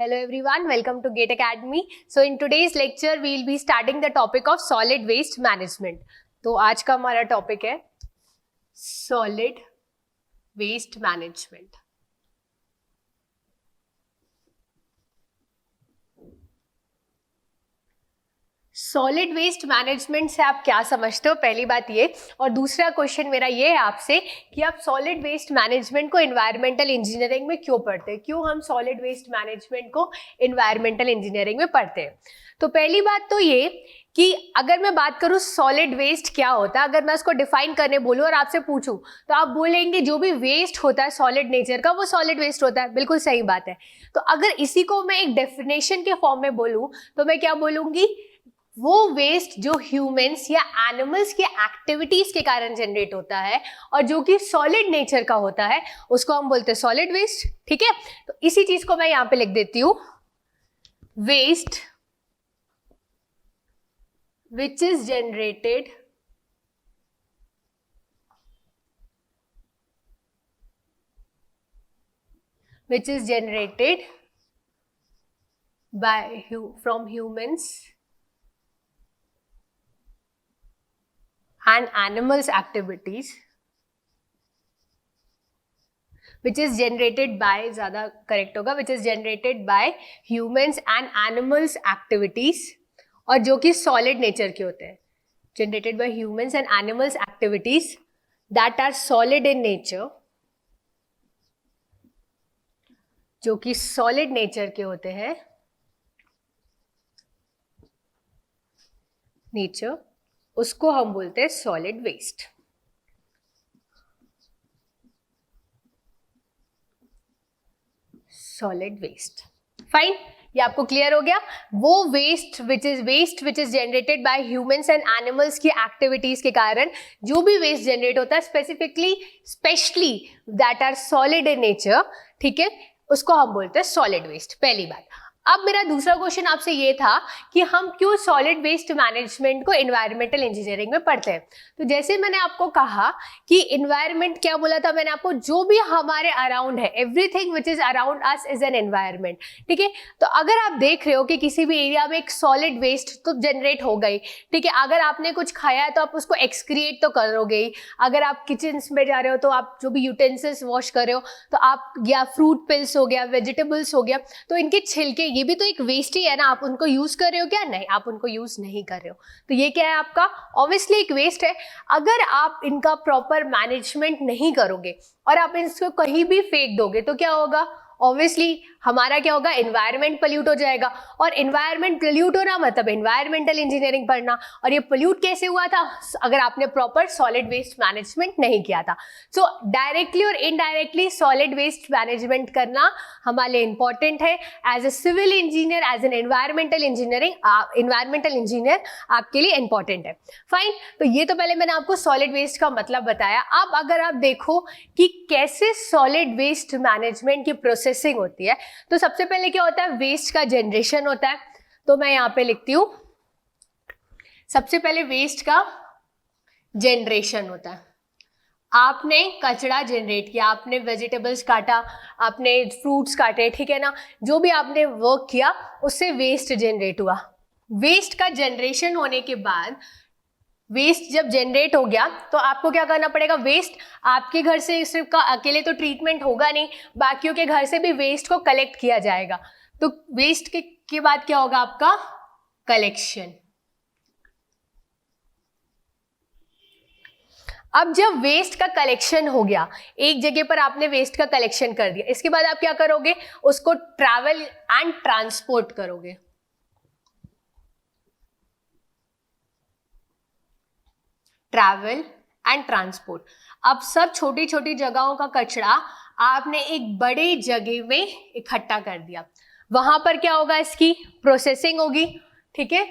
Hello everyone, welcome to GATE Academy. So in today's lecture we will be starting the topic of solid waste management. तो आज का हमारा topic है solid waste management. Solid waste management से आप क्या समझते हो, पहली बात ये। और दूसरा क्वेश्चन मेरा ये है आपसे कि आप सॉलिड वेस्ट मैनेजमेंट को एनवायरमेंटल इंजीनियरिंग में क्यों पढ़ते हैं, क्यों हम सॉलिड वेस्ट मैनेजमेंट को एनवायरमेंटल इंजीनियरिंग में पढ़ते हैं। तो पहली बात तो ये कि अगर मैं बात करूं सॉलिड वेस्ट क्या होता है, अगर मैं उसको डिफाइन करने बोलूं और आपसे पूछूं तो आप बोलेंगे जो भी वेस्ट होता है सॉलिड नेचर का वो सॉलिड वेस्ट होता है। बिल्कुल सही बात है। तो अगर इसी को मैं एक डेफिनेशन के फॉर्म में बोलूं तो मैं क्या बोलूंगी, वो वेस्ट जो ह्यूमंस या एनिमल्स की एक्टिविटीज के कारण जनरेट होता है और जो कि सॉलिड नेचर का होता है उसको हम बोलते हैं सॉलिड वेस्ट। ठीक है, तो इसी चीज को मैं यहां पे लिख देती हूं, waste which is generated by from humans and animals activities which is generated by, ज़्यादा correct होगा, which is generated by humans and animals activities, और जो कि solid nature के होते हैं, generated by humans and animals activities that are solid in nature, जो कि solid nature के होते हैं, nature, उसको हम बोलते हैं solid waste. Solid waste, fine, ये आपको क्लियर हो गया। वो waste which is generated by humans and animals की एक्टिविटीज के कारण जो भी वेस्ट जनरेट होता है specially that are solid in nature, ठीक है, उसको हम बोलते हैं सॉलिड वेस्ट। पहली बात। अब मेरा दूसरा क्वेश्चन आपसे ये था कि हम क्यों सॉलिड वेस्ट मैनेजमेंट को एनवायरमेंटल इंजीनियरिंग में पढ़ते हैं। तो जैसे मैंने आपको कहा कि एनवायरमेंट क्या बोला था मैंने आपको, जो भी हमारे अराउंड है, everything which is around us is an environment. ठीक है, तो अगर आप देख रहे हो कि किसी भी एरिया में एक सॉलिड वेस्ट तो जनरेट हो गई, ठीक है, अगर आपने कुछ खाया है तो आप उसको एक्सक्रिएट तो करोगे ही, अगर आप किचन में जा रहे हो तो आप जो भी यूटेंसिल्स वॉश कर रहे हो तो आप, या फ्रूट पिल्स हो गया, वेजिटेबल्स हो गया, तो इनके छिलके ये भी तो एक वेस्ट ही है ना, आप उनको यूज कर रहे हो क्या? नहीं, आप उनको यूज नहीं कर रहे हो, तो ये क्या है आपका, ऑब्वियसली एक वेस्ट है। अगर आप इनका प्रॉपर मैनेजमेंट नहीं करोगे और आप इसको कहीं भी फेंक दोगे तो क्या होगा, ऑब्वियसली हमारा क्या होगा, एनवायरमेंट पोल्यूट हो जाएगा। और एनवायरमेंट पोल्यूट होना मतलब एनवायरमेंटल इंजीनियरिंग पढ़ना। और ये पोल्यूट कैसे हुआ था, अगर आपने प्रॉपर सॉलिड वेस्ट मैनेजमेंट नहीं किया था। सो डायरेक्टली और इनडायरेक्टली सॉलिड वेस्ट मैनेजमेंट करना हमारे लिए इंपॉर्टेंट है। As a civil engineer, as an environmental engineer आपके लिए इंपॉर्टेंट है। फाइन, तो ये तो पहले मैंने आपको सॉलिड वेस्ट का मतलब बताया। अब अगर आप देखो कि कैसे सॉलिड वेस्ट मैनेजमेंट की प्रोसेसिंग होती है, तो सबसे पहले क्या होता है, वेस्ट का जनरेशन होता है। तो मैं यहां पे लिखती हूं, सबसे पहले वेस्ट का जनरेशन होता है। आपने कचरा जनरेट किया, आपने वेजिटेबल्स काटा, आपने फ्रूट्स काटे, ठीक है ना, जो भी आपने वर्क किया उससे वेस्ट जनरेट हुआ। वेस्ट का जनरेशन होने के बाद, वेस्ट जब जनरेट हो गया तो आपको क्या करना पड़ेगा, वेस्ट आपके घर से सिर्फ का अकेले तो ट्रीटमेंट होगा नहीं, बाकियों के घर से भी वेस्ट को कलेक्ट किया जाएगा। तो वेस्ट के बाद क्या होगा आपका, कलेक्शन। अब जब वेस्ट का कलेक्शन हो गया, एक जगह पर आपने वेस्ट का कलेक्शन कर दिया, इसके बाद आप क्या करोगे, उसको ट्रैवल एंड ट्रांसपोर्ट करोगे। Travel and transport. अब सब छोटी छोटी जगहों का कचरा आपने एक बड़े जगह में इकट्ठा कर दिया, वहां पर क्या होगा, इसकी प्रोसेसिंग होगी। ठीक है,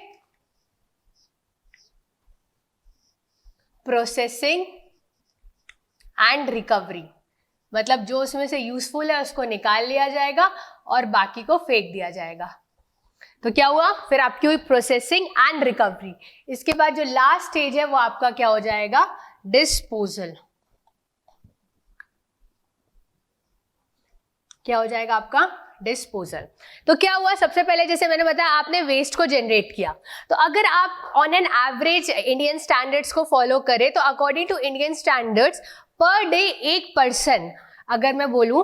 प्रोसेसिंग एंड रिकवरी, मतलब जो उसमें से यूजफुल है उसको निकाल लिया जाएगा और बाकी को फेंक दिया जाएगा। तो क्या हुआ, फिर आपकी हुई प्रोसेसिंग एंड रिकवरी। इसके बाद जो लास्ट स्टेज है वो आपका क्या हो जाएगा, डिस्पोजल। क्या हो जाएगा आपका, डिस्पोजल। तो क्या हुआ, सबसे पहले जैसे मैंने बताया आपने वेस्ट को जनरेट किया, तो अगर आप on an average Indian standards को फॉलो करें तो according to Indian standards per day एक पर्सन, अगर मैं बोलूं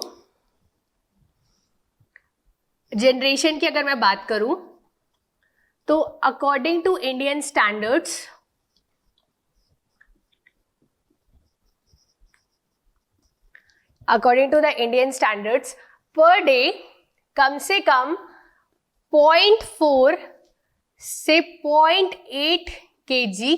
जनरेशन की अगर मैं बात करूं तो according to Indian standards per day कम से कम 0.4 से 0.8 kg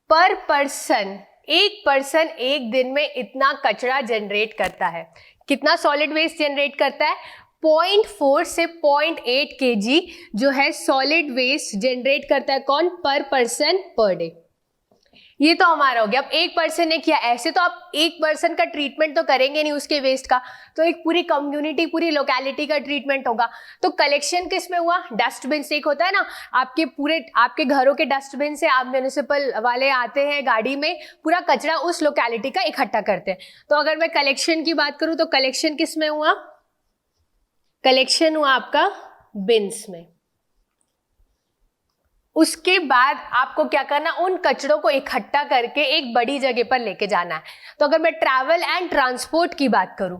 पर पर्सन, एक पर्सन एक दिन में इतना कचरा जनरेट करता है। कितना सॉलिड वेस्ट जनरेट करता है? 0.4 से 0.8 kg जो है सॉलिड वेस्ट जनरेट करता है कौन? पर पर्सन पर डे। ये तो हमारा हो गया। अब एक पर्सन ने किया, ऐसे तो आप एक पर्सन का ट्रीटमेंट तो करेंगे नहीं उसके वेस्ट का, तो एक पूरी कम्युनिटी, पूरी लोकेलिटी का ट्रीटमेंट होगा। तो कलेक्शन किस में हुआ? डस्टबिन से। एक होता है ना आपके घरों के डस्टबिन से आप म्यूनिसिपल वाले आते हैं गाड़ी में, पूरा कचरा उस लोकेलिटी का इकट्ठा करते हैं। तो अगर मैं कलेक्शन की बात करूं तो कलेक्शन किस में हुआ? कलेक्शन हुआ आपका बिन्स में। उसके बाद आपको क्या करना? उन कचड़ों को इकट्ठा करके एक बड़ी जगह पर लेके जाना है। तो अगर मैं ट्रैवल एंड ट्रांसपोर्ट की बात करूं,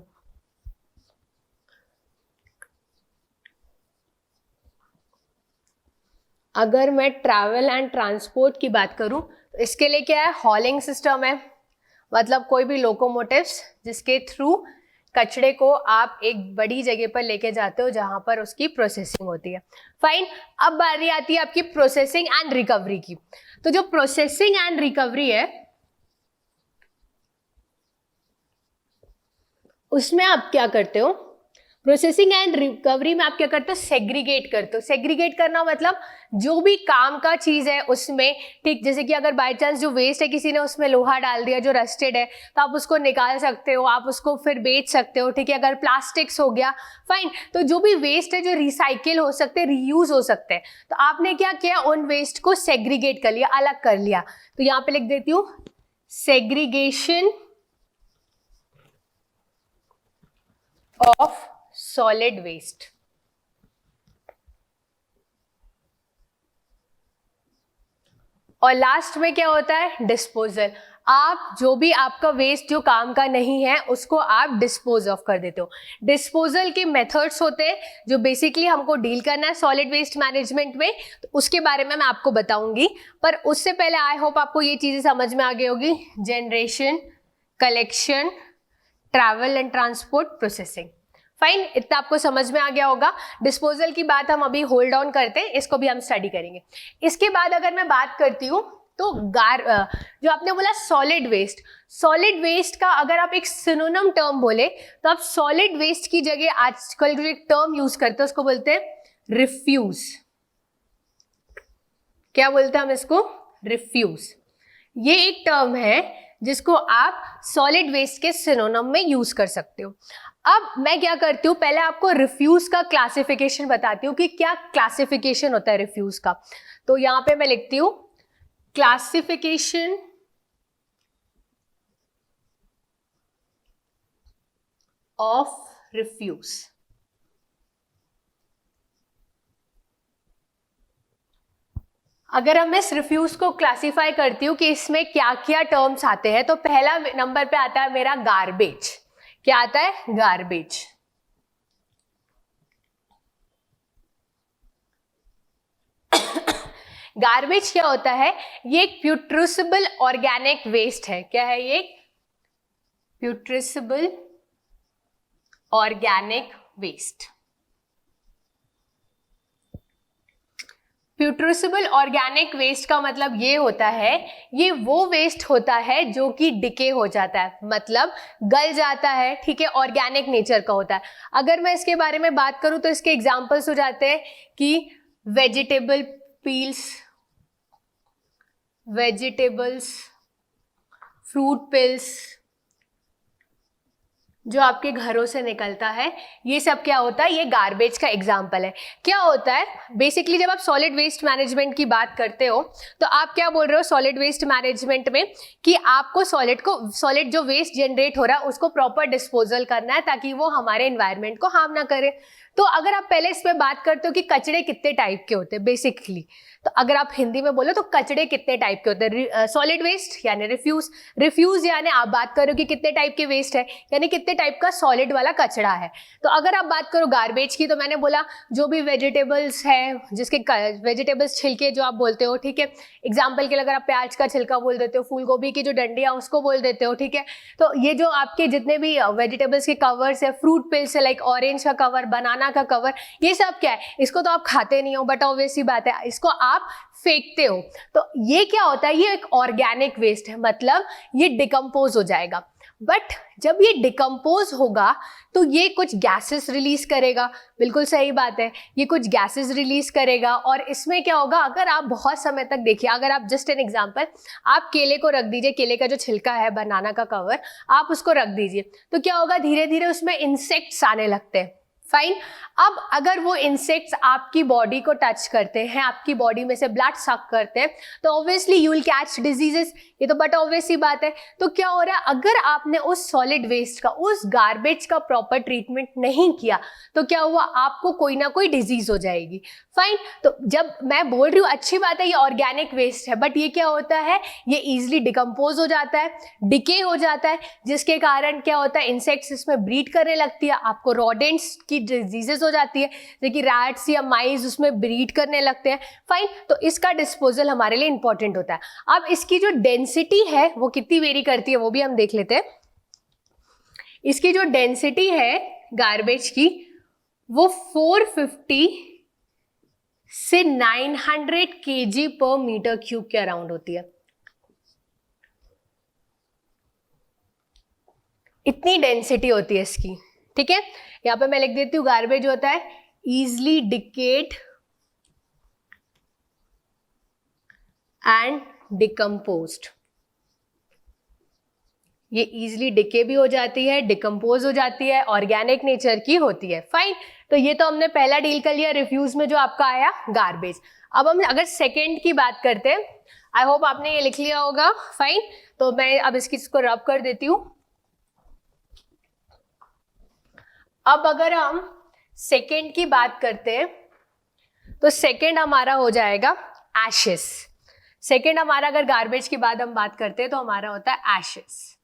तो इसके लिए क्या है? हॉलिंग सिस्टम है, मतलब कोई भी लोकोमोटिव्स जिसके थ्रू कचड़े को आप एक बड़ी जगह पर लेके जाते हो जहां पर उसकी प्रोसेसिंग होती है। फाइन। अब बारी आती है आपकी प्रोसेसिंग एंड रिकवरी की। तो जो प्रोसेसिंग एंड रिकवरी है उसमें आप क्या करते हो? प्रोसेसिंग एंड रिकवरी में आप क्या करते हो? सेग्रीगेट करते हो। सेग्रीगेट करना मतलब जो भी काम का चीज है उसमें, ठीक, जैसे कि अगर बाय चांस जो वेस्ट है किसी ने उसमें लोहा डाल दिया जो रस्टेड है, तो आप उसको निकाल सकते हो, आप उसको फिर बेच सकते हो, ठीक है। अगर प्लास्टिक्स हो गया, फाइन। तो जो भी वेस्ट है जो रिसाइकिल हो सकते हैं, रीयूज हो सकते हैं, तो आपने क्या किया? उन वेस्ट को सेग्रीगेट कर लिया, अलग कर लिया। तो यहां पे लिख देती हूं सेग्रीगेशन ऑफ सॉलिड वेस्ट। और लास्ट में क्या होता है? डिस्पोजल। आप जो भी आपका वेस्ट जो काम का नहीं है उसको आप डिस्पोज ऑफ कर देते हो। डिस्पोजल के मेथड्स होते हैं जो बेसिकली हमको डील करना है सॉलिड वेस्ट मैनेजमेंट में, तो उसके बारे में मैं आपको बताऊंगी। पर उससे पहले आई होप आपको ये चीजें समझ में आ गई होगी। Generation, collection, travel and transport, processing. Fine, इतना आपको समझ में आ गया होगा। डिस्पोजल की बात हम अभी होल्ड ऑन करते हैं, इसको भी हम स्टडी करेंगे। इसके बाद अगर मैं बात करती हूँ तो जो आपने बोला सॉलिड वेस्ट का अगर आप एक सिनोनिम टर्म बोले तो आप सॉलिड वेस्ट की जगह आजकल जो एक टर्म यूज करते हैं उसको बोलते हैं रिफ्यूज। क्या बोलते हैं हम इसको? रिफ्यूज। ये एक टर्म है जिसको आप सॉलिड वेस्ट के सिनोनिम में यूज कर सकते हो। अब मैं क्या करती हूँ, पहले आपको रिफ्यूज का क्लासिफिकेशन बताती हूँ कि क्या क्लासिफिकेशन होता है रिफ्यूज का। तो यहां पे मैं लिखती हूं क्लासिफिकेशन ऑफ रिफ्यूज। अगर हम इस रिफ्यूज को क्लासिफाई करती हूँ कि इसमें क्या क्या टर्म्स आते हैं, तो पहला नंबर पे आता है मेरा गार्बेज। क्या आता है? गार्बेज। गार्बेज क्या होता है? ये एक प्यूट्रिसिबल ऑर्गेनिक वेस्ट है। क्या है ये? प्यूट्रिसिबल ऑर्गेनिक वेस्ट। प्यूट्रिसिबल ऑर्गेनिक वेस्ट का मतलब ये होता है, ये वो वेस्ट होता है जो कि डिके हो जाता है, मतलब गल जाता है, ठीक है, ऑर्गेनिक नेचर का होता है। अगर मैं इसके बारे में बात करूं तो इसके एग्जांपल्स हो जाते हैं कि vegetable peels, vegetables, fruit pills जो आपके घरों से निकलता है, ये सब क्या होता है? ये गार्बेज का एग्जाम्पल है। क्या होता है बेसिकली जब आप सॉलिड वेस्ट मैनेजमेंट की बात करते हो तो आप क्या बोल रहे हो सॉलिड वेस्ट मैनेजमेंट में कि आपको सॉलिड जो वेस्ट जनरेट हो रहा है उसको प्रॉपर डिस्पोजल करना है ताकि वो हमारे एनवायरनमेंट को हार्म ना करे। तो अगर आप पहले इस पे बात करते हो कि कचड़े कितने टाइप के होते हैं बेसिकली, तो अगर आप हिंदी में बोलो तो कचड़े कितने टाइप के होते हैं, सॉलिड वेस्ट यानी रिफ्यूज यानी आप बात करो कि कितने टाइप के वेस्ट है, यानी कितने टाइप का सॉलिड वाला कचड़ा है। तो अगर आप बात करो गार्बेज की, तो मैंने बोला जो भी वेजिटेबल्स है, जिसके वेजिटेबल्स छिलके जो आप बोलते हो, ठीक है, एग्जाम्पल के लिए अगर आप प्याज का छिलका बोल देते हो, फूल गोभी की जो डंडियां उसको बोल देते हो, ठीक है, तो ये जो आपके जितने भी वेजिटेबल्स के कवर्स है, फ्रूट पिल्स है लाइक ऑरेंज का कवर, बनाना का कवर, ये सब क्या है, इसको तो आप खाते नहीं हो, बट ऑब्वियस सी बात है इसको आप फेंकते हो। तो ये क्या होता है, ये एक ऑर्गेनिक वेस्ट है, मतलब ये डिकम्पोज हो जाएगा। बट जब ये डिकम्पोज होगा तो ये कुछ गैसेस रिलीज करेगा, बिल्कुल सही बात है, ये कुछ गैसेस रिलीज करेगा। और इसमें क्या होगा, अगर आप बहुत समय तक देखिए, अगर आप जस्ट एन एग्जांपल, आप केले को रख दीजिए, केले का जो छिलका है, बनाना का कवर, आप उसको रख दीजिए, तो क्या होगा, धीरे धीरे उसमें इंसेक्ट्स आने लगते हैं। फाइन। अब अगर वो इंसेक्ट्स आपकी बॉडी को टच करते हैं, आपकी बॉडी में से ब्लड सक करते हैं, तो obviously you will catch diseases, ये तो बट ऑब्वियस ही बात है। तो क्या हो रहा है, अगर आपने उस सॉलिड वेस्ट का, उस गार्बेज का प्रॉपर ट्रीटमेंट नहीं किया, तो क्या हुआ, आपको कोई ना कोई डिजीज हो जाएगी। फाइन। तो जब मैं बोल रही हूँ अच्छी बात है, ये ऑर्गेनिक वेस्ट है, बट ये क्या होता है, ये इजिली डिकम्पोज हो जाता है, डिके हो जाता है, जिसके कारण क्या होता है, इंसेक्ट्स इसमें ब्रीड करने लगती है, आपको रोडेंट्स की डिजीजेस हो जाती है, जैसे कि रैट्स या माइस उसमें ब्रीड करने लगते हैं। फाइन। तो इसका डिस्पोजल हमारे लिए इंपॉर्टेंट होता है। अब इसकी जो डेंसिटी है वो कितनी वेरी करती है, वो भी हम देख लेते हैं। इसकी जो डेंसिटी है गार्बेज की, वो 450 से 900 kg पर मीटर क्यूब के अराउंड होती है। इतनी डेंसिटी होती है इसकी, ठीक है। यहां पे मैं लिख देती हूँ, गार्बेज होता है easily decayed and decomposed। ये easily decay भी हो जाती है, डिकम्पोज हो जाती है, ऑर्गेनिक नेचर की होती है। फाइन। तो ये तो हमने पहला डील कर लिया, रिफ्यूज में जो आपका आया गार्बेज। अब हम अगर सेकेंड की बात करते हैं, आई होप आपने ये लिख लिया होगा। फाइन। तो मैं अब इसको रब कर देती हूँ। अब अगर हम सेकेंड की बात करते हैं, तो सेकेंड हमारा हो जाएगा एशेस। सेकेंड हमारा, अगर गार्बेज की बाद हम बात करते हैं, तो हमारा होता है एशेस,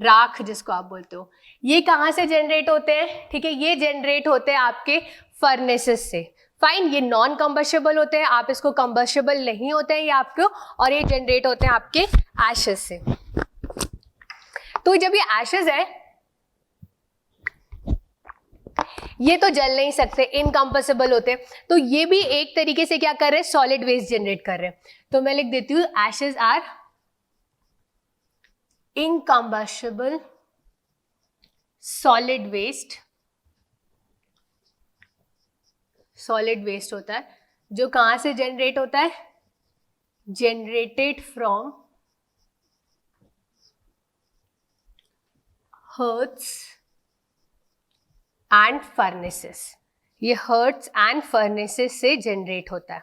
राख जिसको आप बोलते हो। ये कहाँ से जनरेट होते हैं, ठीक है, ये जनरेट होते हैं आपके फर्नेसेस से। फाइन। ये नॉन कंबस्टेबल होते हैं, आप इसको कंबस्टेबल नहीं होते हैं ये आपको, और ये जनरेट होते हैं आपके एशेस से। तो जब ये एशेस है, ये तो जल नहीं सकते, इनकम्बस्टेबल होते हैं, तो ये भी एक तरीके से क्या कर रहे हैं, सॉलिड वेस्ट जनरेट कर रहे हैं। तो मैं लिख देती हूँ, ashes are incombustible solid waste. Solid waste होता है जो कहां से जनरेट होता है, generated from hearths and furnaces. ये हर्ट्स एंड फर्नेसेस से जनरेट होता है।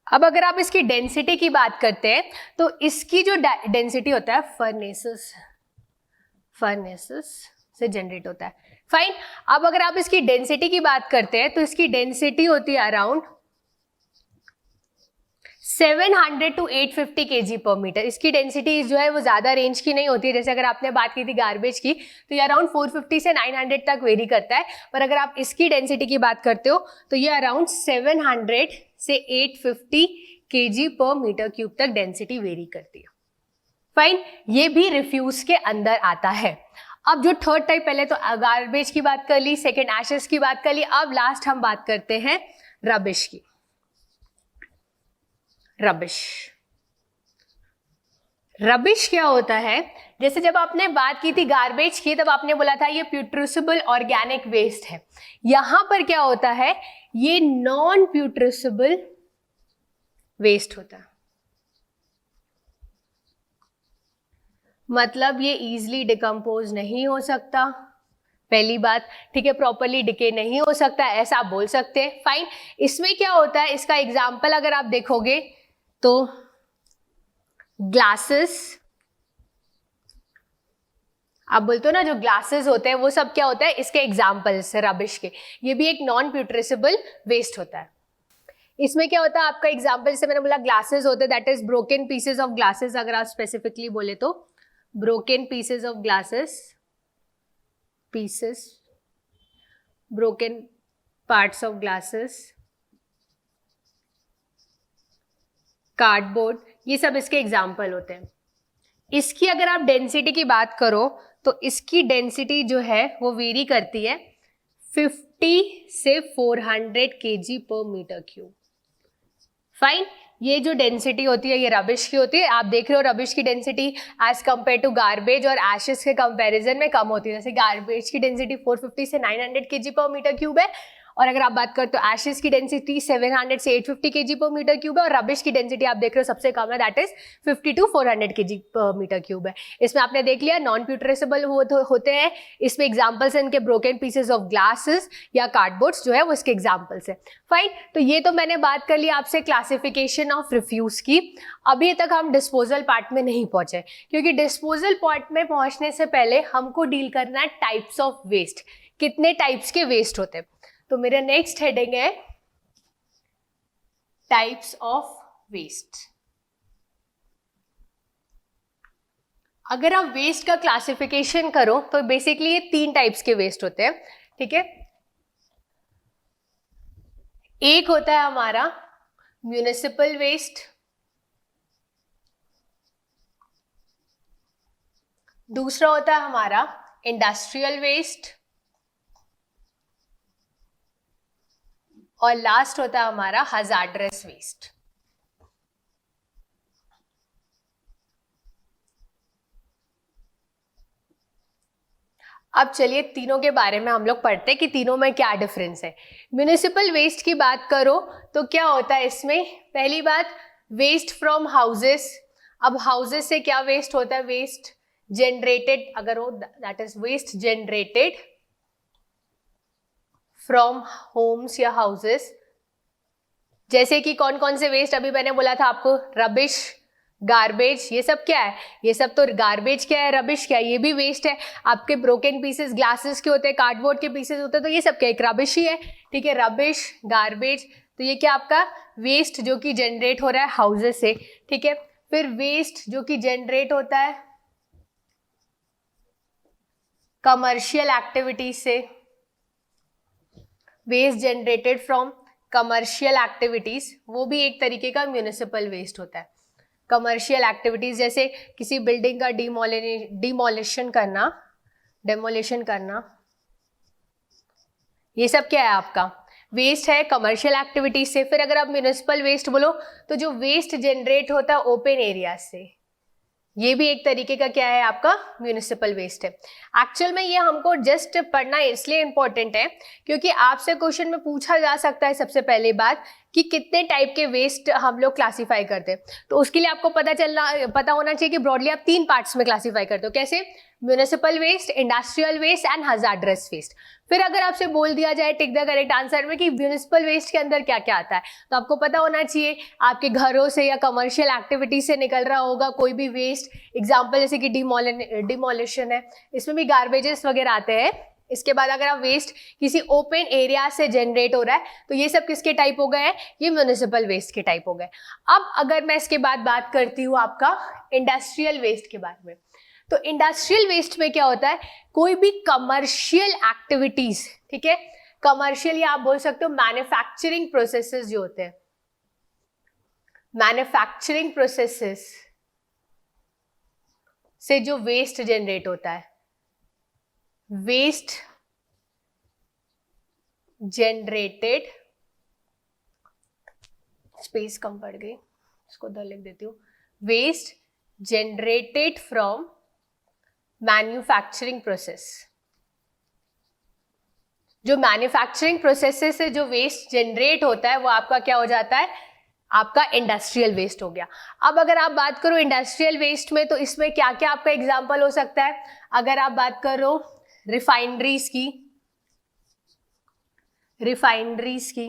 अब अगर आप इसकी डेंसिटी की बात करते हैं, तो इसकी जो डेंसिटी होता है फर्नेसेस से जनरेट होता है। फाइन। अब अगर आप इसकी डेंसिटी की बात करते हैं, तो इसकी डेंसिटी होती है अराउंड 700 to 850 kg पर मीटर। इसकी डेंसिटी जो है वो ज्यादा रेंज की नहीं होती है, जैसे अगर आपने बात की थी गार्बेज की, तो ये अराउंड 450 से 900 तक वेरी करता है। पर अगर आप इसकी डेंसिटी की बात करते हो, तो ये अराउंड 700 से 850 kg पर मीटर क्यूब तक डेंसिटी वेरी करती है। फाइन। ये भी रिफ्यूज के अंदर आता है। अब जो थर्ड टाइप, पहले तो गार्बेज की बात कर ली, सेकेंड एशेस की बात कर ली, अब लास्ट हम बात करते हैं रबिश की। रबिश क्या होता है, जैसे जब आपने बात की थी गार्बेज की, तब आपने बोला था ये प्यूट्रिसिबल ऑर्गेनिक वेस्ट है। यहां पर क्या होता है, ये नॉन प्यूट्रिसिबल वेस्ट होता है, मतलब ये इजिली डिकम्पोज नहीं हो सकता, पहली बात, ठीक है, प्रॉपरली डिके नहीं हो सकता, ऐसा आप बोल सकते हैं। फाइन। इसमें क्या होता है, इसका एग्जाम्पल अगर आप देखोगे तो ग्लासेस, आप बोलते हो ना जो ग्लासेस होते हैं वो सब क्या होता है, इसके एग्जाम्पल्स रबिश के। ये भी एक नॉन प्यूट्रेसेबल वेस्ट होता है। इसमें क्या होता है आपका एग्जाम्पल, से मैंने बोला ग्लासेस होते हैं, that is broken pieces of glasses. अगर आप स्पेसिफिकली बोले तो broken pieces of glasses, pieces, broken parts of glasses, cardboard, ये सब इसके एग्जाम्पल होते हैं। इसकी अगर आप डेंसिटी की बात करो तो इसकी डेंसिटी जो है वो वेरी करती है 50 से 400 kg पर मीटर क्यूब। फाइन, ये जो डेंसिटी होती है ये रबिश की होती है। आप देख रहे हो रबिश की density as compare to garbage और एशेस के कंपैरिजन में कम होती है। जैसे गार्बेज की डेंसिटी 450 से 900 kg पर मीटर क्यूब है, और अगर आप बात करें तो एशेस की डेंसिटी 700 से 850 kg पर मीटर क्यूब है, और रबिश की डेंसिटी आप देख रहे हो सबसे कम है, दैट इज 50 टू 400 kg पर मीटर क्यूब है। इसमें आपने देख लिया नॉन प्यूट्रेसेबल होते हैं। इसमें एग्जाम्पल्स हैं इनके ब्रोकन पीसेस ऑफ ग्लासेस या कार्डबोर्ड्स जो है वो इसके एग्जाम्पल्स है। फाइन, तो ये तो मैंने बात कर ली आपसे क्लासिफिकेशन ऑफ रिफ्यूज की। अभी तक हम डिस्पोजल पार्ट में नहीं पहुंचे, क्योंकि डिस्पोजल पार्ट में पहुंचने से पहले हमको डील करना है टाइप्स ऑफ वेस्ट, कितने टाइप्स के वेस्ट होते हैं। तो मेरा नेक्स्ट हेडिंग है टाइप्स ऑफ वेस्ट। अगर आप वेस्ट का क्लासिफिकेशन करो तो बेसिकली ये 3 टाइप्स के वेस्ट होते हैं, ठीक है। एक होता है हमारा म्यूनिसिपल वेस्ट, दूसरा होता है हमारा इंडस्ट्रियल वेस्ट, और लास्ट होता है हमारा हजार्डरस वेस्ट। अब चलिए तीनों के बारे में हम लोग पढ़ते हैं कि तीनों में क्या डिफरेंस है। म्यूनिसिपल वेस्ट की बात करो तो क्या होता है इसमें, पहली बात वेस्ट फ्रॉम हाउसेस। अब हाउसेस से क्या वेस्ट होता है, वेस्ट जनरेटेड अगर हो, that is waste generated from homes या हाउसेस। जैसे कि कौन कौन से वेस्ट, अभी मैंने बोला था आपको रबिश, गार्बेज, ये सब क्या है, ये सब तो गार्बेज क्या है, रबिश क्या है, ये भी वेस्ट है। आपके ब्रोकन पीसेस ग्लासेस के होते हैं, कार्डबोर्ड के पीसेस होते हैं, तो ये सब क्या, एक रबिश ही है, ठीक है। रबिश, गार्बेज, तो ये क्या आपका वेस्ट जो कि जनरेट हो रहा है हाउसेस से, ठीक है। फिर वेस्ट जो कि जनरेट होता है कमर्शियल एक्टिविटीज से, waste generated from commercial activities, वो भी एक तरीके का म्यूनिसिपल वेस्ट होता है। कमर्शियल एक्टिविटीज जैसे किसी बिल्डिंग का डिमोलिशन करना, ये सब क्या है आपका वेस्ट है कमर्शियल एक्टिविटीज से। फिर अगर आप म्यूनिसिपल वेस्ट बोलो तो जो वेस्ट जनरेट होता है ओपन एरिया से, ये भी एक तरीके का क्या है आपका म्यूनिसिपल वेस्ट है। एक्चुअल में ये हमको जस्ट पढ़ना इसलिए इंपॉर्टेंट है क्योंकि आपसे क्वेश्चन में पूछा जा सकता है सबसे पहले बात कि कितने टाइप के वेस्ट हम लोग क्लासीफाई करते हैं। तो उसके लिए आपको पता होना चाहिए कि ब्रॉडली आप 3 पार्ट्स में क्लासीफाई करते हो, कैसे, municipal waste, industrial waste and hazardous waste. फिर अगर आपसे बोल दिया जाए टिक द करेक्ट आंसर में कि म्यूनिसिपल वेस्ट के अंदर क्या क्या आता है, तो आपको पता होना चाहिए आपके घरों से या कमर्शियल एक्टिविटी से निकल रहा होगा कोई भी वेस्ट। एग्जाम्पल जैसे कि डिमोलिशन है, इसमें भी गार्बेजेस वगैरह आते हैं। इसके बाद अगर आप वेस्ट किसी ओपन एरिया से जनरेट हो रहा है तो ये सब किसके टाइप हो गए हैं, ये म्यूनिसिपल वेस्ट के टाइप हो गए। अब अगर मैं इसके बाद बात करती हूँ आपका इंडस्ट्रियल वेस्ट के बारे में, तो इंडस्ट्रियल वेस्ट में क्या होता है, कोई भी कमर्शियल एक्टिविटीज, ठीक है, कमर्शियल या आप बोल सकते हो मैन्युफैक्चरिंग प्रोसेसेस जो होते हैं, मैन्युफैक्चरिंग प्रोसेसेस से जो वेस्ट जनरेट होता है, वेस्ट जनरेटेड, स्पेस कम पड़ गई, इसको उधर लिख देती हूँ, waste generated from manufacturing process. जो मैन्युफैक्चरिंग प्रोसेस से जो वेस्ट जनरेट होता है वो आपका क्या हो जाता है, आपका इंडस्ट्रियल वेस्ट हो गया। अब अगर आप बात करो इंडस्ट्रियल वेस्ट में तो इसमें क्या क्या आपका एग्जांपल हो सकता है, अगर आप बात करो रिफाइनरीज की,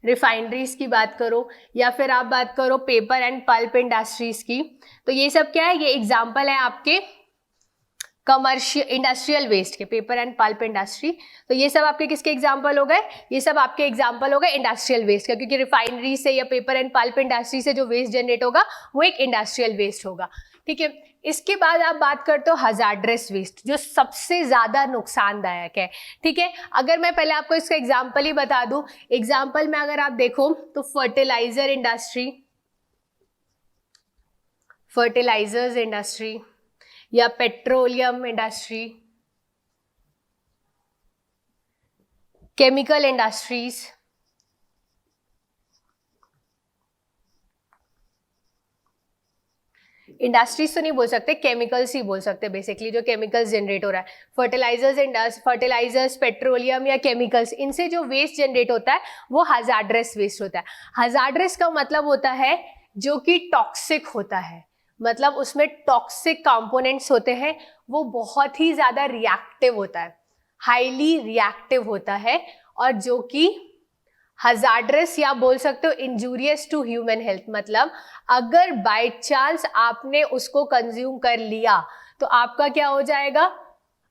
रिफाइनरीज की बात करो, या फिर आप बात करो पेपर एंड पल्प इंडस्ट्रीज की, तो ये सब क्या है, ये एग्जाम्पल है आपके कमर्शियल इंडस्ट्रियल वेस्ट के, पेपर एंड पल्प इंडस्ट्री। तो ये सब आपके किसके एग्जाम्पल हो गए, ये सब आपके एग्जाम्पल हो गए इंडस्ट्रियल वेस्ट का, क्योंकि रिफाइनरी से या पेपर एंड पल्प इंडस्ट्री से जो वेस्ट जनरेट होगा वो एक इंडस्ट्रियल वेस्ट होगा, ठीक है। इसके बाद आप बात करते हो हजार्डस वेस्ट, जो सबसे ज्यादा नुकसानदायक है, ठीक है। अगर मैं पहले आपको इसका एग्जाम्पल ही बता दूं, एग्जाम्पल में अगर आप देखो तो फर्टिलाइजर इंडस्ट्री, फर्टिलाइजर्स इंडस्ट्री या petroleum industry, chemical industries, industries तो नहीं बोल सकते, केमिकल्स ही बोल सकते बेसिकली, जो केमिकल्स जनरेट हो रहा है, फर्टिलाइजर्स, पेट्रोलियम या केमिकल्स, इनसे जो वेस्ट जनरेट होता है वो हजार्डस वेस्ट होता है। हजार्डस का मतलब होता है जो कि टॉक्सिक होता है, मतलब उसमें टॉक्सिक कंपोनेंट्स होते हैं, वो बहुत ही ज्यादा रिएक्टिव होता है, हाईली रिएक्टिव होता है, और जो कि हजार्डस या बोल सकते हो इंजूरियस टू ह्यूमन हेल्थ। मतलब अगर बाय चांस आपने उसको कंज्यूम कर लिया तो आपका क्या हो जाएगा,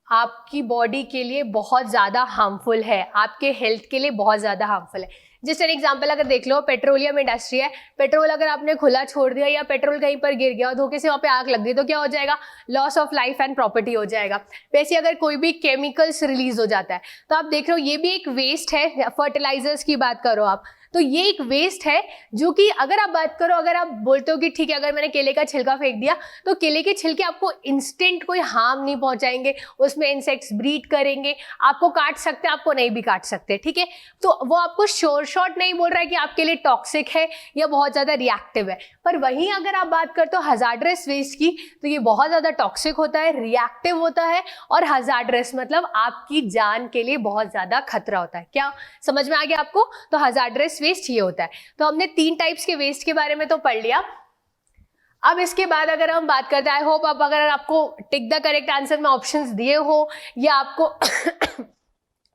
आपकी बॉडी के लिए बहुत ज्यादा हार्मफुल है, आपके हेल्थ के लिए बहुत ज्यादा हार्मफुल है। जस्ट एन एग्जांपल अगर देख लो, पेट्रोलियम इंडस्ट्री है, पेट्रोल अगर आपने खुला छोड़ दिया या पेट्रोल कहीं पर गिर गया और धोखे से वहां पे आग लग गई तो क्या हो जाएगा, loss of life and property हो जाएगा। वैसे अगर कोई भी केमिकल्स रिलीज हो जाता है तो आप देख रहे हो ये भी एक वेस्ट है। फर्टिलाइजर्स की बात करो आप, तो ये एक वेस्ट है जो कि अगर आप बात करो, अगर आप बोलते हो कि ठीक है अगर मैंने केले का छिलका फेंक दिया तो केले के छिलके आपको इंस्टेंट कोई हार्म नहीं पहुंचाएंगे, उसमें इंसेक्ट्स ब्रीड करेंगे, आपको काट सकते हैं, आपको नहीं भी काट सकते, ठीक है। तो वो आपको श्योर शॉट नहीं बोल रहा है कि आपके लिए टॉक्सिक है या बहुत ज्यादा रिएक्टिव है। पर वहीं अगर आप बात करते हो हजार्डस वेस्ट की, तो ये बहुत ज्यादा टॉक्सिक होता है, रिएक्टिव होता है, और हजार्डस मतलब आपकी जान के लिए बहुत ज्यादा खतरा होता है। क्या समझ में आ गया आपको? तो हजार्डस वेस्ट ये होता है। तो हमने 3 टाइप्स के वेस्ट के बारे में तो पढ़ लिया। अब इसके बाद अगर हम बात करते हैं, आई होप आप अगर आपको टिक द करेक्ट आंसर में ऑप्शंस दिए हो या आपको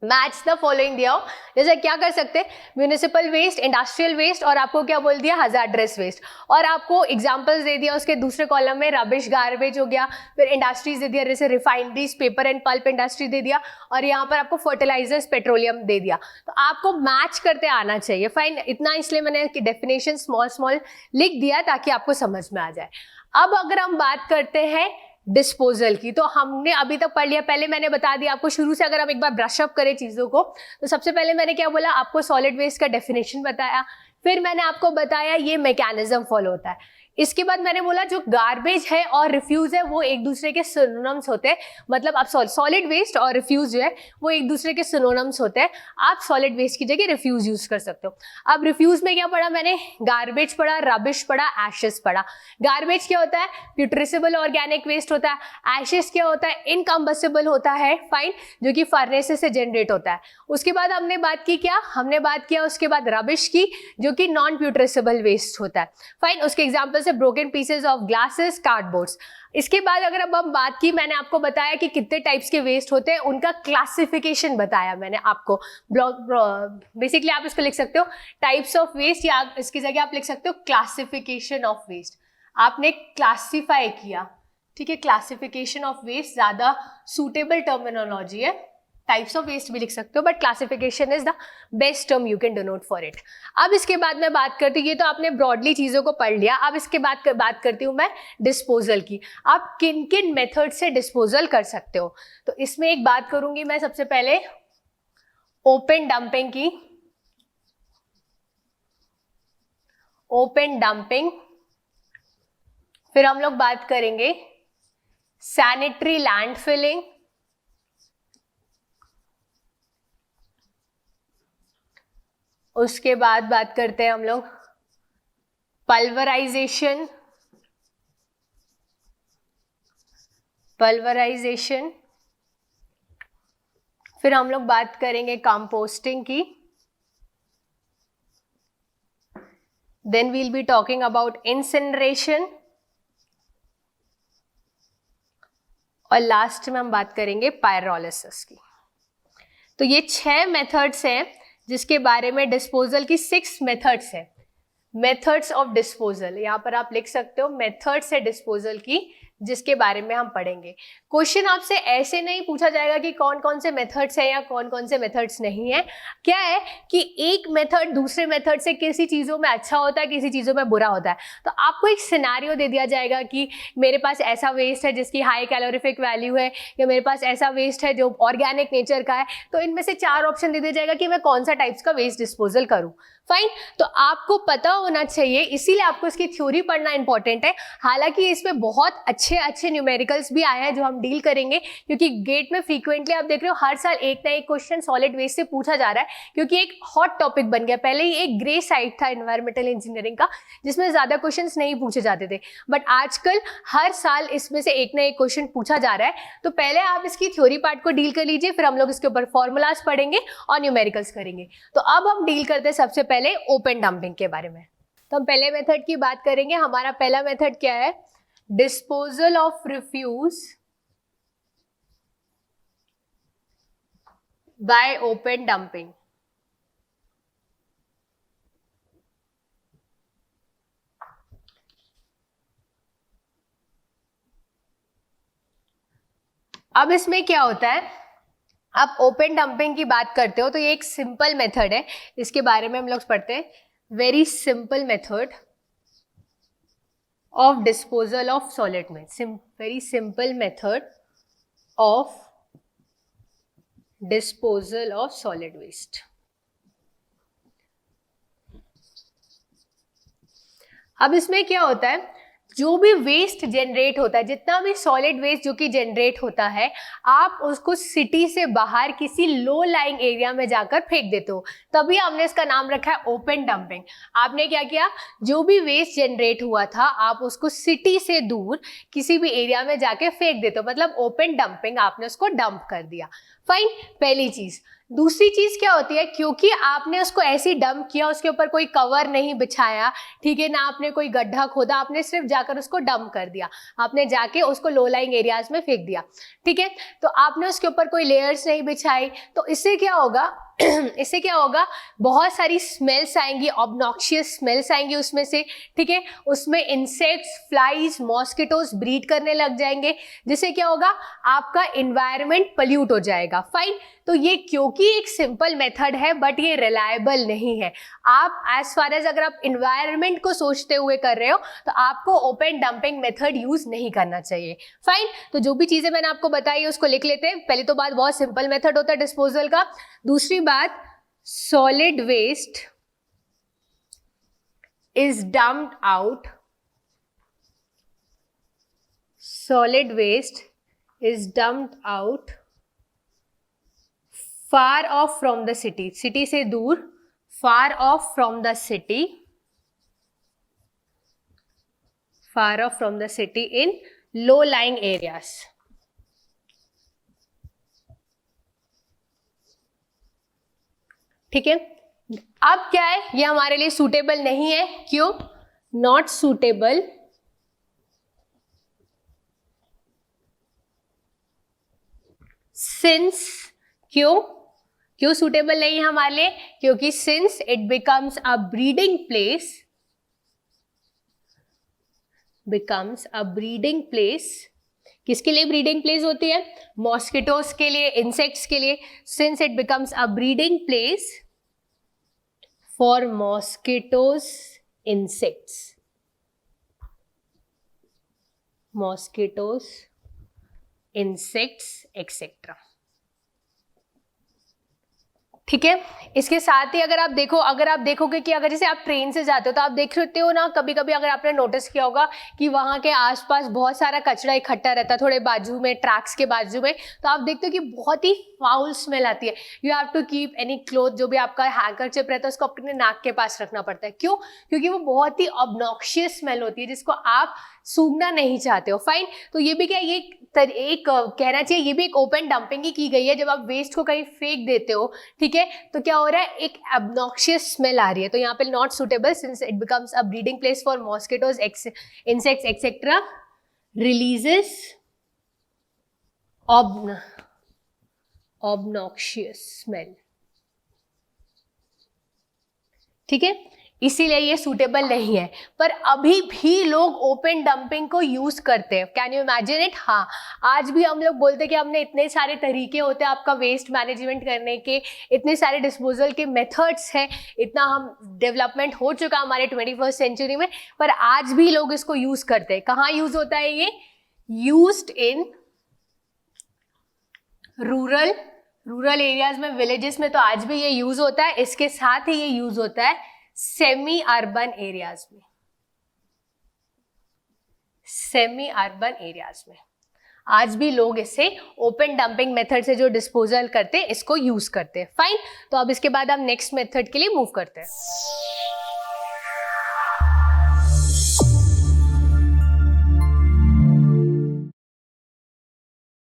मैच द फॉलोइंग दिया हो, जैसे क्या कर सकते हैं, म्यूनिसिपल वेस्ट, इंडस्ट्रियल वेस्ट, और आपको क्या बोल दिया, हजार्डस वेस्ट, और आपको एग्जांपल्स दे दिया उसके दूसरे कॉलम में, रबिश गार्बेज हो गया, फिर इंडस्ट्रीज दे दिया जैसे refineries, paper and pulp industry दे दिया, और यहाँ पर आपको फर्टिलाइजर्स, पेट्रोलियम दे दिया। तो आपको मैच करते आना चाहिए, फाइन, इतना इसलिए मैंने डेफिनेशन स्मॉल स्मॉल लिख दिया ताकि आपको समझ में आ जाए। अब अगर हम बात करते हैं डिस्पोजल की, तो हमने अभी तक पढ़ लिया, पहले मैंने बता दिया आपको शुरू से, अगर हम एक बार ब्रश अप करें चीजों को, तो सबसे पहले मैंने क्या बोला, आपको सॉलिड वेस्ट का डेफिनेशन बताया, फिर मैंने आपको बताया ये मैकेनिज्म फॉलो होता है। इसके बाद मैंने बोला जो गार्बेज है और रिफ्यूज है वो एक दूसरे के सिनोनिम्स होते हैं, मतलब आप सॉलिड वेस्ट और रिफ्यूज जो है वो एक दूसरे के सिनोनिम्स होते हैं, आप सॉलिड वेस्ट की जगह रिफ्यूज यूज कर सकते हो। अब रिफ्यूज में क्या पढ़ा मैंने, गार्बेज पढ़ा, रबिश पढ़ा, एशेस पढ़ा। गार्बेज क्या होता है, प्यूट्रिसेबल ऑर्गेनिक वेस्ट होता है। एशेस क्या होता है, इनकम्बसेबल होता है, फाइन, जो कि फर्नेसेस से जनरेट होता है। उसके बाद हमने बात की क्या, हमने बात किया उसके बाद रबिश की, जो कि नॉन प्यूट्रिसेबल वेस्ट होता है, फाइन। उसके example broken pieces of glasses, cardboards. इसके बाद अगर अब हम बात की, मैंने आपको बताया कि कितने टाइप्स के वेस्ट होते हैं, उनका क्लासिफिकेशन बताया मैंने आपको। बेसिकली आप इसको लिख सकते हो टाइप्स ऑफ वेस्ट, या इसकी जगह आप लिख सकते हो क्लासिफिकेशन ऑफ वेस्ट। आपने क्लासिफाई किया, ठीक है, क्लासिफिकेशन ऑफ वेस्ट ज्यादा सुटेबल टर्मिनोलॉजी है। टाइप्स ऑफ वेस्ट भी लिख सकते हो, but classification is the best term you can denote for it. अब इसके बाद मैं बात करती हूँ, ये तो आपने ब्रॉडली चीजों को पढ़ लिया, अब इसके बाद बात करती हूँ मैं डिस्पोजल की। आप किन किन मेथड से डिस्पोजल कर सकते हो, तो इसमें एक बात करूंगी मैं सबसे पहले ओपन डंपिंग की। ओपन डंपिंग, फिर हम लोग बात करेंगे सैनिटरी लैंडफिलिंग, उसके बाद बात करते हैं हम लोग पल्वराइजेशन, फिर हम लोग बात करेंगे कंपोस्टिंग की, then we'll be talking about incineration, और लास्ट में हम बात करेंगे पायरोलिसिस की। तो ये 6 मेथड्स हैं जिसके बारे में डिस्पोजल की 6 मेथड्स है। मेथड्स ऑफ डिस्पोजल, यहाँ पर आप लिख सकते हो मेथड्स है डिस्पोजल की, जिसके बारे में हम पढ़ेंगे। क्वेश्चन आपसे ऐसे नहीं पूछा जाएगा कि कौन कौन से मेथड्स है या कौन कौन से मेथड्स नहीं है। क्या है कि एक मेथड दूसरे मेथड से किसी चीज़ों में अच्छा होता है, किसी चीज़ों में बुरा होता है। तो आपको एक सिनेरियो दे दिया जाएगा कि मेरे पास ऐसा वेस्ट है जिसकी हाई कैलोरीफिक वैल्यू है, या मेरे पास ऐसा वेस्ट है जो ऑर्गेनिक नेचर का है। तो इनमें से 4 ऑप्शन दे दिया जाएगा कि मैं कौन सा टाइप्स का वेस्ट डिस्पोजल करूँ। फाइन, तो आपको पता होना चाहिए, इसीलिए आपको इसकी थ्योरी पढ़ना इंपॉर्टेंट है। हालांकि इसमें बहुत अच्छे न्यूमेरिकल्स भी आए हैं जो हम डील करेंगे, क्योंकि गेट में फ्रीक्वेंटली आप देख रहे हो हर साल एक ना एक क्वेश्चन सॉलिड वेस्ट से पूछा जा रहा है, क्योंकि एक हॉट टॉपिक बन गया। पहले ही एक ग्रे साइड था एनवायरमेंटल इंजीनियरिंग का, जिसमें ज्यादा क्वेश्चंस नहीं पूछे जाते थे, बट आजकल हर साल इसमें से एक ना एक क्वेश्चन पूछा जा रहा है। तो पहले आप इसकी थ्योरी पार्ट को डील कर लीजिए, फिर हम लोग इसके ऊपर फॉर्मूलाज पढ़ेंगे और न्यूमेरिकल्स करेंगे। तो अब हम डील करते हैं सबसे पहले ओपन डंपिंग के बारे में। तो हम पहले मेथड की बात करेंगे। हमारा पहला मेथड क्या है? Disposal of refuse by open dumping. अब इसमें क्या होता है, आप ओपन डंपिंग की बात करते हो तो ये एक सिंपल मेथड है, इसके बारे में हम लोग पढ़ते हैं। Very simple method of disposal of solid waste. Very simple method of disposal of solid waste. अब इसमें क्या होता है, जो भी वेस्ट जनरेट होता है, जितना भी सॉलिड वेस्ट जो कि जनरेट होता है, आप उसको सिटी से बाहर किसी लो लाइंग एरिया में जाकर फेंक देते हो। तभी हमने इसका नाम रखा है ओपन डंपिंग। आपने क्या किया, जो भी वेस्ट जनरेट हुआ था आप उसको सिटी से दूर किसी भी एरिया में जाके फेंक देते हो, मतलब ओपन डंपिंग, आपने उसको डंप कर दिया। फाइन, पहली चीज। दूसरी चीज क्या होती है, क्योंकि आपने उसको ऐसे डंप किया, उसके ऊपर कोई कवर नहीं बिछाया, ठीक है ना, आपने कोई गड्ढा खोदा, आपने सिर्फ जाकर उसको डंप कर दिया, आपने जाके उसको लो लाइंग एरियाज में फेंक दिया, ठीक है। तो आपने उसके ऊपर कोई लेयर्स नहीं बिछाई, तो इससे क्या होगा इससे क्या होगा, बहुत सारी स्मेल्स आएंगी, ऑब्नॉक्शियस स्मेल्स आएंगी उसमें से, ठीक है। उसमें इंसेक्ट्स, फ्लाइज, मॉस्किटोज ब्रीड करने लग जाएंगे, जिससे क्या होगा, आपका इन्वायरमेंट पल्यूट हो जाएगा। फाइन, तो ये क्योंकि एक सिंपल मेथड है बट ये रिलायबल नहीं है। आप एज फार एज अगर आप इन्वायरमेंट को सोचते हुए कर रहे हो तो आपको ओपन डंपिंग मेथड यूज नहीं करना चाहिए। फाइन, तो जो भी चीजें मैंने आपको बताई है उसको लिख लेते हैं। पहली तो बात, बहुत सिंपल मेथड होता है डिस्पोजल का। दूसरी बात, solid waste is dumped out, solid waste is dumped out far off from the city, city से दूर, far off from the city, far off from the city in low lying areas. ठीक है, अब क्या है, ये हमारे लिए सूटेबल नहीं है। क्यों? नॉट सूटेबल सिंस, क्यों सूटेबल नहीं है हमारे लिए? क्योंकि since it becomes a breeding place, किसके लिए ब्रीडिंग प्लेस होती है? मॉस्किटोस के लिए, इंसेक्ट्स के लिए। Since it becomes a breeding place for mosquitoes, insects, mosquitoes, insects etcetera. ठीक है, इसके साथ ही अगर आप देखोगे कि अगर जैसे आप ट्रेन से जाते हो तो आप देख सकते हो ना, कभी कभी अगर आपने नोटिस किया होगा कि वहां के आसपास बहुत सारा कचरा इकट्ठा रहता है, थोड़े बाजू में, ट्रैक्स के बाजू में, तो आप देखते हो कि बहुत ही फाउल स्मेल आती है। You have to keep any cloth, जो भी आपका हैंकरचिप रहता है उसको अपने नाक के पास रखना पड़ता है। क्यों? क्योंकि वो बहुत ही ऑब्नॉक्शियस स्मेल होती है जिसको आप सूंघना नहीं चाहते हो। फाइन, तो ये भी क्या, ये एक कहना चाहिए, ये भी एक ओपन डंपिंग ही की गई है। जब आप वेस्ट को कहीं फेंक देते हो, ठीक है, तो क्या हो रहा है, एक ऑब्नॉक्शियस स्मेल आ रही है। तो यहाँ पे not suitable since it becomes a breeding place for mosquitoes, insects etcetera, releases obnoxious smell, ठीक है, इसीलिए ये सूटेबल नहीं है। पर अभी भी लोग ओपन डंपिंग को यूज करते हैं। Can you imagine it? हाँ, आज भी हम लोग बोलते हैं कि हमने इतने सारे तरीके होते हैं आपका वेस्ट मैनेजमेंट करने के, इतने सारे डिस्पोजल के मेथड्स हैं, इतना हम डेवलपमेंट हो चुका हमारे 21st सेंचुरी में, पर आज भी लोग इसको यूज करते हैं। कहाँ यूज होता है ये? यूज्ड इन रूरल एरियाज में, विलेजेस में तो आज भी ये यूज होता है। इसके साथ ही ये यूज होता है सेमी अर्बन एरियाज में, सेमी अर्बन एरियाज में आज भी लोग इसे ओपन डंपिंग मेथड से जो डिस्पोजल करते हैं इसको यूज करते हैं। फाइन, तो अब इसके बाद हम नेक्स्ट मेथड के लिए मूव करते हैं।